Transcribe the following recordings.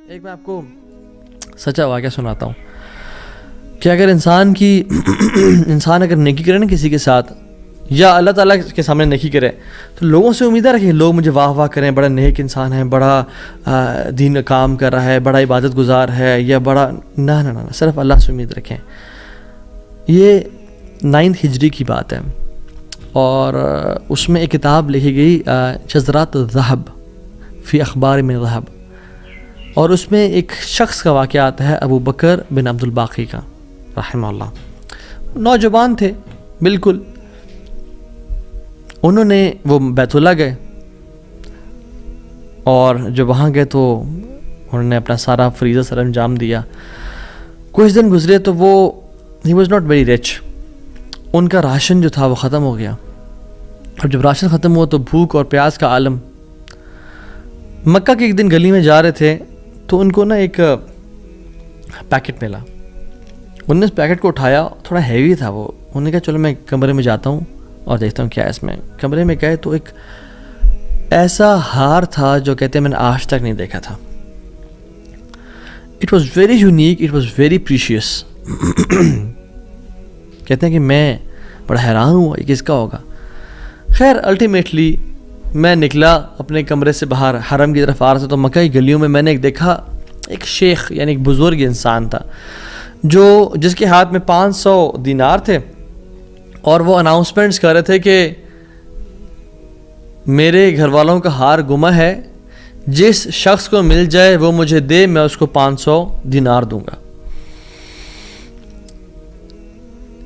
ایک میں آپ کو سچا واقعہ سناتا ہوں کہ اگر انسان اگر نیکی کرے نا کسی کے ساتھ یا اللہ تعالیٰ کے سامنے نیکی کرے تو لوگوں سے امید رکھیں لوگ مجھے واہ واہ کریں، بڑا نیک انسان ہے، بڑا دین کام کر رہا ہے، بڑا عبادت گزار ہے، یا بڑا نہ صرف اللہ سے امید رکھیں۔ یہ 9 ہجری کی بات ہے اور اس میں ایک کتاب لکھی گئی شذرات الذہب فی اخبار من ذہب، اور اس میں ایک شخص کا واقعہ آتا ہے ابو بکر بن عبد الباقی کا رحمہ اللہ۔ نوجوان تھے بالکل، انہوں نے وہ بیت اللہ گئے اور جب وہاں گئے تو انہوں نے اپنا سارا فریضہ سر انجام دیا۔ کچھ دن گزرے تو وہ ہی واز ناٹ ویری رچ، ان کا راشن جو تھا وہ ختم ہو گیا، اور جب راشن ختم ہوا تو بھوک اور پیاس کا عالم۔ مکہ کے ایک دن گلی میں جا رہے تھے تو ان کو نا ایک پیکٹ ملا، انہوں نے اس پیکٹ کو اٹھایا، تھوڑا ہیوی تھا وہ، انہوں نے کہا چلو میں کمرے میں جاتا ہوں اور دیکھتا ہوں کیا ہے اس میں۔ کمرے میں گئے تو ایک ایسا ہار تھا جو کہتے ہیں میں نے آج تک نہیں دیکھا تھا۔ It was very unique, it was very precious. کہتے ہیں کہ میں بڑا حیران ہوا یہ کس کا ہوگا۔ خیر الٹیمیٹلی میں نکلا اپنے کمرے سے باہر، حرم کی طرف آ رہا تھا تو مکہ کی گلیوں میں نے ایک دیکھا، ایک شیخ یعنی ایک بزرگ انسان تھا جس کے ہاتھ میں 500 دینار تھے، اور وہ اناؤنسمنٹس کر رہے تھے کہ میرے گھر والوں کا ہار گما ہے، جس شخص کو مل جائے وہ مجھے دے، میں اس کو 500 دینار دوں گا۔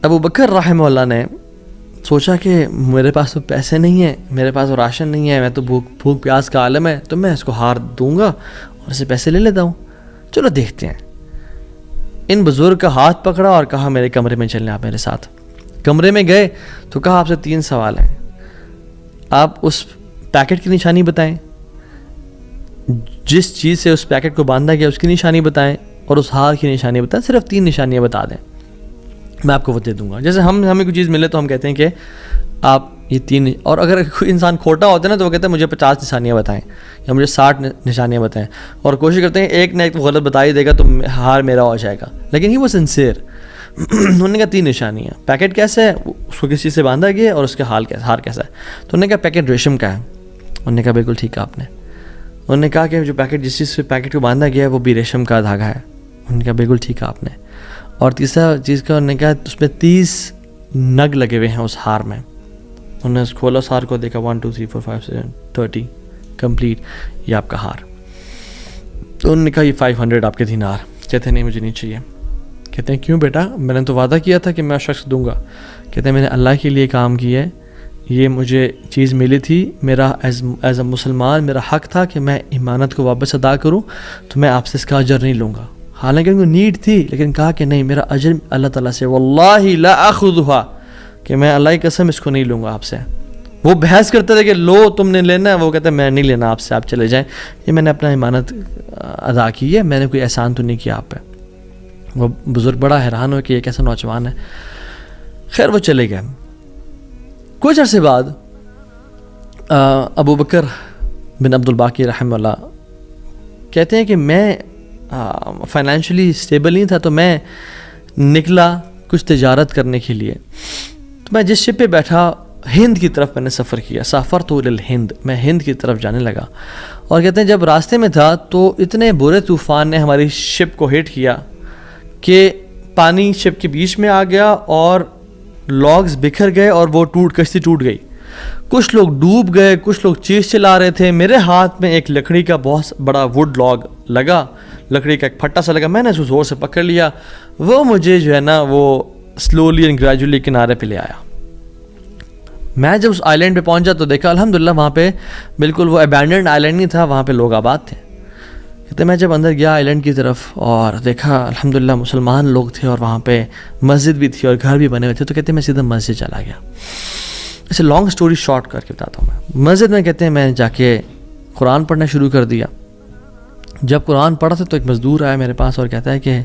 ابو بکر رحمہ اللہ نے سوچا کہ میرے پاس تو پیسے نہیں ہیں، میرے پاس تو راشن نہیں ہے، میں تو بھوک پیاس کا عالم ہے، تو میں اس کو ہار دوں گا اور اسے پیسے لے لیتا ہوں، چلو دیکھتے ہیں۔ ان بزرگ کا ہاتھ پکڑا اور کہا میرے کمرے میں چلیں آپ میرے ساتھ۔ کمرے میں گئے تو کہا آپ سے 3 سوال ہیں، آپ اس پیکٹ کی نشانی بتائیں، جس چیز سے اس پیکٹ کو باندھا گیا اس کی نشانی بتائیں، اور اس ہار کی نشانی بتائیں، صرف 3 نشانیاں بتا دیں، میں آپ کو وہ دے دوں گا۔ جیسے ہمیں کوئی چیز ملے تو ہم کہتے ہیں کہ آپ یہ 3، اور اگر کوئی انسان کھوٹا ہوتا ہے نا تو وہ کہتے ہیں مجھے 50 نشانیاں بتائیں یا مجھے 60 نشانیاں بتائیں، اور کوشش کرتے ہیں ایک نہ ایک تو غلط بتا ہی دے گا تو ہار میرا ہو جائے گا، لیکن ہی وہ سنسیئر۔ انہوں نے کہا 3 نشانیاں، پیکٹ کیسا ہے، اس کو کس چیز سے باندھا گیا، اور اس کا ہار کیسا ہے۔ تو انہوں نے کہا پیکٹ ریشم کا ہے۔ انہوں نے کہا بالکل ٹھیک ہے آپ نے۔ انہوں نے کہا کہ جو پیکٹ جس چیز سے پیکٹ کو باندھا گیا ہے وہ بھی ریشم کا دھاگا ہے۔ انہوں نے کہا بالکل ٹھیک ہے آپ نے۔ اور تیسرا چیز کا انہوں نے کہا اس میں 30 نگ لگے ہوئے ہیں اس ہار میں۔ انہوں نے کھولا اس ہار کو، دیکھا 1 2 3 4 5 6 30 کمپلیٹ، یہ آپ کا ہار۔ تو انہوں نے کہا یہ 500 آپ کے دینار۔ کہتے ہیں نہیں مجھے نہیں چاہیے۔ کہتے ہیں کیوں بیٹا، میں نے تو وعدہ کیا تھا کہ میں شخص دوں گا۔ کہتے ہیں میں نے اللہ کے لیے کام کیا ہے، یہ مجھے چیز ملی تھی، میرا ایز اے مسلمان میرا حق تھا کہ میں امانت کو واپس ادا کروں، تو میں آپ سے اس کا اجر نہیں لوں گا۔ حالانکہ ان کو نیڈ تھی، لیکن کہا کہ نہیں میرا اجر اللہ تعالیٰ سے، واللہ لا اخذھا، کہ میں اللہ کی قسم اس کو نہیں لوں گا آپ سے۔ وہ بحث کرتے تھے کہ لو تم نے لینا ہے، وہ کہتے ہیں میں نہیں لینا آپ سے، آپ چلے جائیں، یہ میں نے اپنا امانت ادا کی ہے، میں نے کوئی احسان تو نہیں کیا آپ پہ۔ وہ بزرگ بڑا حیران ہو کہ یہ کیسا نوجوان ہے۔ خیر وہ چلے گئے۔ کچھ عرصے بعد ابو بکر بن عبد الباقی رحمہ اللہ کہتے ہیں کہ میں فائنینشلی اسٹیبل نہیں تھا، تو میں نکلا کچھ تجارت کرنے کے لیے۔ تو میں جس شپ پہ بیٹھا ہند کی طرف میں نے سفر کیا، سافرت الی الہند، میں ہند کی طرف جانے لگا۔ اور کہتے ہیں جب راستے میں تھا تو اتنے برے طوفان نے ہماری شپ کو ہٹ کیا کہ پانی شپ کے بیچ میں آ گیا اور لاگز بکھر گئے اور وہ کشتی ٹوٹ گئی۔ کچھ لوگ ڈوب گئے، کچھ لوگ چیز چلا رہے تھے۔ میرے ہاتھ میں ایک لکڑی کا بہت بڑا ووڈ لاگ لگا، لکڑی کا ایک پھٹا سا لگا، میں نے اس کو زور سے پکڑ لیا، وہ مجھے جو ہے نا وہ سلولی اینڈ گریجولی کنارے پہ لے آیا۔ میں جب اس آئی لینڈ پہ پہنچا تو دیکھا الحمدللہ وہاں پہ بالکل وہ ابینڈنڈ آئی لینڈ نہیں تھا، وہاں پہ لوگ آباد تھے۔ کہتے میں جب اندر گیا آئی لینڈ کی طرف اور دیکھا الحمدللہ مسلمان لوگ تھے، اور وہاں پہ مسجد بھی تھی اور گھر بھی بنے ہوئے تھے، تو کہتے ہیں میں سیدھا مسجد چلا گیا۔ اسے لانگ سٹوری شارٹ کر کے بتاتا ہوں میں۔ مسجد میں کہتے ہیں میں جا کے قرآن پڑھنا شروع کر دیا۔ جب قرآن پڑھا تھا تو ایک مزدور آیا میرے پاس اور کہتا ہے کہ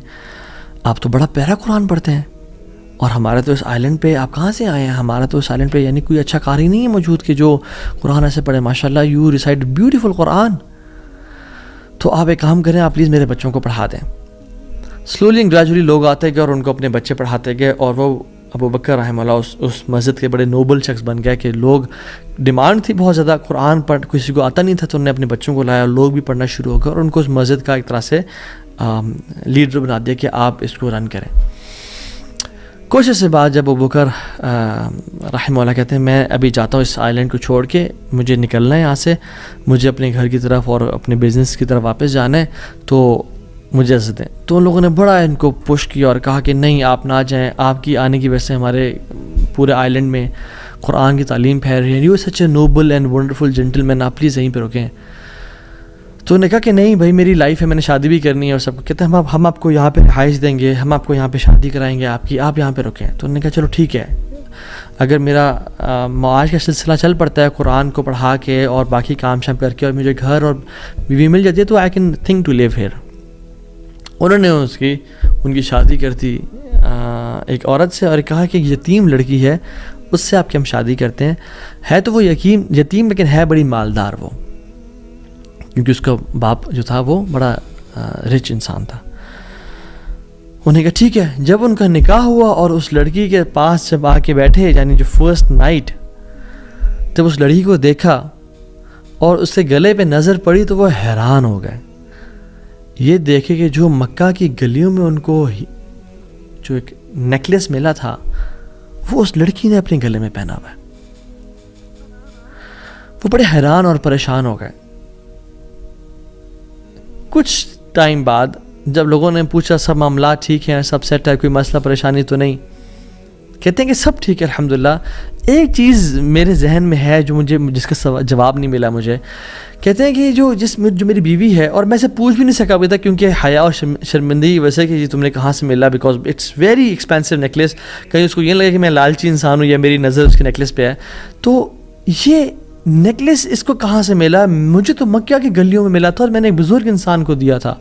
آپ تو بڑا پیارا قرآن پڑھتے ہیں، اور ہمارے تو اس آئی لینڈ پہ آپ کہاں سے آئے ہیں؟ ہمارا تو اس آئی لینڈ پہ یعنی کوئی اچھا قاری نہیں ہے موجود کہ جو قرآن ایسے پڑھے، ماشاء اللہ یو ریسائٹ بیوٹیفل قرآن۔ تو آپ ایک کام کریں, آپ پلیز میرے بچوں کو پڑھا دیں. سلولی اینڈ گریجولی لوگ آتے گئے اور ان کو اپنے بچے پڑھاتے گئے, اور وہ ابو بکر رحمہ اللہ اس مسجد کے بڑے نوبل شخص بن گئے کہ لوگ ڈیمانڈ تھی بہت زیادہ, قرآن پڑھ کسی کو آتا نہیں تھا, تو انہوں نے اپنے بچوں کو لایا اور لوگ بھی پڑھنا شروع ہو گئے, اور ان کو اس مسجد کا ایک طرح سے لیڈر بنا دیا کہ آپ اس کو رن کریں. کچھ عرصے بعد جب ابو بکر رحمہ اللہ کہتے ہیں میں ابھی جاتا ہوں اس آئی لینڈ کو چھوڑ کے, مجھے نکلنا ہے یہاں سے, مجھے اپنے گھر کی طرف اور اپنے بزنس کی طرف واپس جانا ہے, تو مجھے اجازت دیں. تو ان لوگوں نے بڑا ان کو پش کیا اور کہا کہ نہیں آپ نہ جائیں, آپ کی آنے کی وجہ سے ہمارے پورے آئی لینڈ میں قرآن کی تعلیم پھیل رہی ہے, you such a noble and wonderful gentleman, آپ پلیز یہیں پہ رکیں. تو انہوں نے کہا کہ نہیں بھائی میری لائف ہے, میں نے شادی بھی کرنی ہے اور سب کو. کہتے ہیں ہم آپ کو یہاں پہ رہائش دیں گے, ہم آپ کو یہاں پہ شادی کرائیں گے آپ کی, آپ یہاں پہ رکیں. تو انہوں نے کہا چلو ٹھیک ہے, اگر میرا معاش کا سلسلہ چل پڑتا ہے قرآن کو پڑھا کے اور باقی کام شام کر کے, اور مجھے گھر اور بیوی مل جاتی ہے, تو I can think to leave here. انہوں نے ان کی شادی کر دی ایک عورت سے, اور کہا کہ یتیم لڑکی ہے اس سے آپ کی ہم شادی کرتے ہیں. ہے تو وہ یتیم لیکن ہے بڑی مالدار وہ, کیونکہ اس کا باپ جو تھا وہ بڑا رچ انسان تھا. انہوں نے کہا ٹھیک ہے. جب ان کا نکاح ہوا اور اس لڑکی کے پاس جب آ کے بیٹھے, یعنی جو فرسٹ نائٹ, جب اس لڑکی کو دیکھا اور اس کے گلے پہ نظر پڑی تو وہ حیران ہو گئے. یہ دیکھے کہ جو مکہ کی گلیوں میں ان کو جو ایک نیکلیس ملا تھا وہ اس لڑکی نے اپنے گلے میں پہنا ہوا ہے. وہ بڑے حیران اور پریشان ہو گئے. کچھ ٹائم بعد جب لوگوں نے پوچھا سب معاملات ٹھیک ہیں, سب سیٹ ہے, کوئی مسئلہ پریشانی تو نہیں, کہتے ہیں کہ سب ٹھیک ہے الحمدللہ. ایک چیز میرے ذہن میں ہے جو جس کا جواب نہیں ملا مجھے. کہتے ہیں کہ جو میری بیوی ہے, اور میں اسے پوچھ بھی نہیں سکا ابھی تک کیونکہ حیا اور شرمندگی ویسے کہ تم نے کہاں سے ملا, because it's very expensive necklace. کہیں اس کو یہ لگے کہ میں لالچی انسان ہوں یا میری نظر اس کے نیکلیس پہ ہے. تو یہ نیکلیس اس کو کہاں سے ملا؟ مجھے تو مکہ کی گلیوں میں ملا تھا اور میں نے ایک بزرگ انسان کو دیا تھا.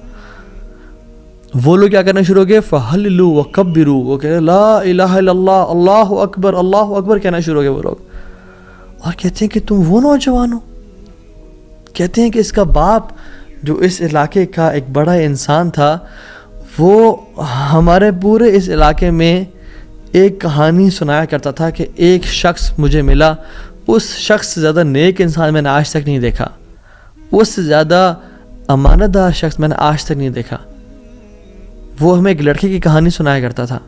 وہ لوگ کیا کرنا شروع ہو گئے, فَحَلِّلُوا وَكَبِّرُوا, وہ کہہ رہے لا الہ الا اللہ, اللہ اکبر, اللہ اکبر کہنا شروع ہو گئے وہ لوگ. اور کہتے ہیں کہ تم وہ نوجوان ہو. کہتے ہیں کہ اس کا باپ جو اس علاقے کا ایک بڑا انسان تھا, وہ ہمارے پورے اس علاقے میں ایک کہانی سنایا کرتا تھا کہ ایک شخص مجھے ملا, اس شخص سے زیادہ نیک انسان میں نے آج تک نہیں دیکھا, اس سے زیادہ امانت دار شخص میں نے آج تک نہیں دیکھا. وہ ہمیں ایک لڑکے کی کہانی سنایا کرتا تھا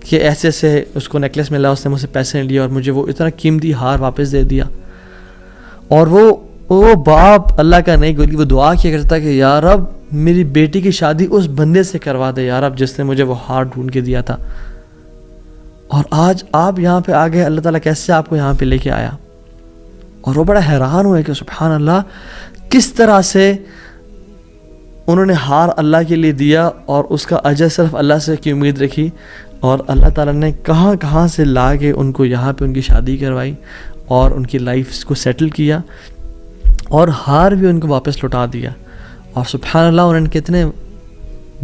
کہ ایسے ایسے اس کو نیکلیس ملا, اس نے مجھ سے پیسے نہیں لیے اور مجھے وہ اتنا قیمتی ہار واپس دے دیا. اور وہ باپ اللہ کا نہیں گولی, وہ دعا کیا کرتا تھا کہ یا رب میری بیٹی کی شادی اس بندے سے کروا دے یا رب جس نے مجھے وہ ہار ڈھونڈ کے دیا تھا. اور آج آپ یہاں پہ آ گئے, اللہ تعالیٰ کیسے آپ کو یہاں پہ لے کے آیا. اور وہ بڑا حیران ہوئے کہ سبحان اللہ, کس طرح سے انہوں نے ہار اللہ کے لیے دیا اور اس کا اجر صرف اللہ سے کی امید رکھی, اور اللہ تعالیٰ نے کہاں کہاں سے لا کے ان کو یہاں پہ ان کی شادی کروائی اور ان کی لائف کو سیٹل کیا, اور ہار بھی ان کو واپس لوٹا دیا. اور سبحان اللہ انہوں نے کتنے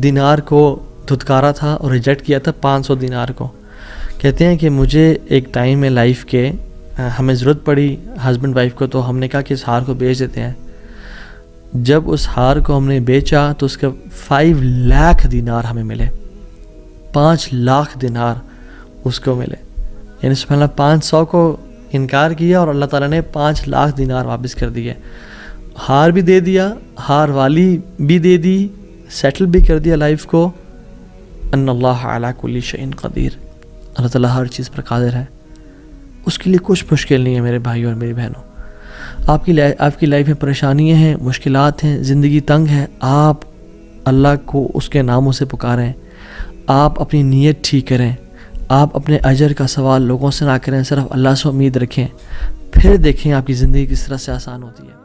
دینار کو دھتکارا تھا اور ریجیکٹ کیا تھا, 500 دینار کو. کہتے ہیں کہ مجھے ایک ٹائم میں لائف کے ہمیں ضرورت پڑی ہسبینڈ وائف کو, تو ہم نے کہا کہ اس ہار کو بیچ دیتے ہیں. جب اس ہار کو ہم نے بیچا تو اس کے 5 لاکھ دینار ہمیں ملے, 5 لاکھ دینار اس کو ملے. یعنی سبحان اللہ 500 کو انکار کیا اور اللہ تعالیٰ نے 5 لاکھ دینار واپس کر دیے. ہار بھی دے دیا, ہار والی بھی دے دی, سیٹل بھی کر دیا لائف کو. ان اللہ علی کل شیء قدیر, اللہ تعالیٰ ہر چیز پر قادر ہے, اس کے لیے کچھ مشکل نہیں ہے میرے بھائیوں اور میری بہنوں. آپ کی لائف میں پریشانیاں ہیں, مشکلات ہیں, زندگی تنگ ہے, آپ اللہ کو اس کے ناموں سے پکاریں, آپ اپنی نیت ٹھیک کریں, آپ اپنے اجر کا سوال لوگوں سے نہ کریں, صرف اللہ سے امید رکھیں, پھر دیکھیں آپ کی زندگی کس طرح سے آسان ہوتی ہے.